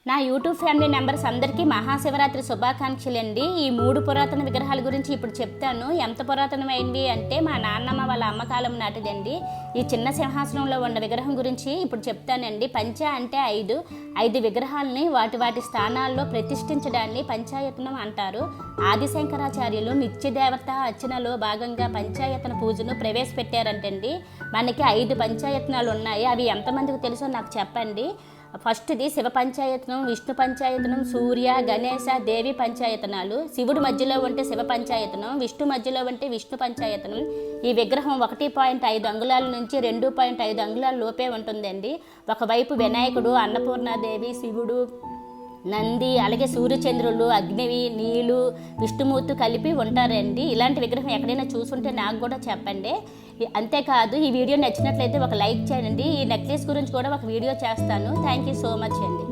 నా YouTube family members అందరికీ మహాశివరాత్రి శుభాకాంక్షలు అండి. ఈ 3 పురాతన విగ్రహాల గురించి ఇప్పుడు చెప్తాను. ఎంత పురాతనమైంది అంటే మా నాన్నమ్మ వాళ్ళ అమ్మకాలం నాటిదండి. ఈ చిన్న సింహాసనంలో ఉన్న విగ్రహం గురించి ఇప్పుడు చెప్తానండి. పంచ అంటే 5 విగ్రహాలని వాటి స్థానాల్లో ప్రతిష్ఠించడాన్ని పంచాయతనం అంటారు. ఆదిశంకరాచార్యులు నిత్యదేవత అర్చనలో భాగంగా పంచాయతన పూజను ప్రవేశపెట్టారంటండి. మనకి 5 పంచాయతనాలు ఉన్నాయి. అవి ఎంతమందికి తెలుసో నాకు చెప్పండి. ఫస్ట్ది శివ పంచాయతనం, విష్ణు పంచాయతనం, సూర్య, గణేశ, దేవి పంచాయతనాలు. శివుడు మధ్యలో ఉంటే శివ పంచాయతనం, విష్ణు మధ్యలో ఉంటే విష్ణు పంచాయతనం. ఈ విగ్రహం 1.5 అంగుళాల నుంచి 2.5 అంగుళాల లోపే ఉంటుందండి. ఒకవైపు వినాయకుడు, అన్నపూర్ణాదేవి, శివుడు, నంది, అలాగే సూర్యచంద్రులు, అగ్నివి, నీళ్ళు, విష్ణుమూర్తి కలిపి ఉంటారండి. ఇలాంటి విగ్రహం ఎక్కడైనా చూసుంటే నాకు కూడా చెప్పండి. అంతేకాదు, ఈ వీడియో నచ్చినట్లయితే ఒక లైక్ చేయండి. ఈ నెక్లెస్ గురించి కూడా ఒక వీడియో చేస్తాను. థ్యాంక్ యూ సో మచ్ అండి.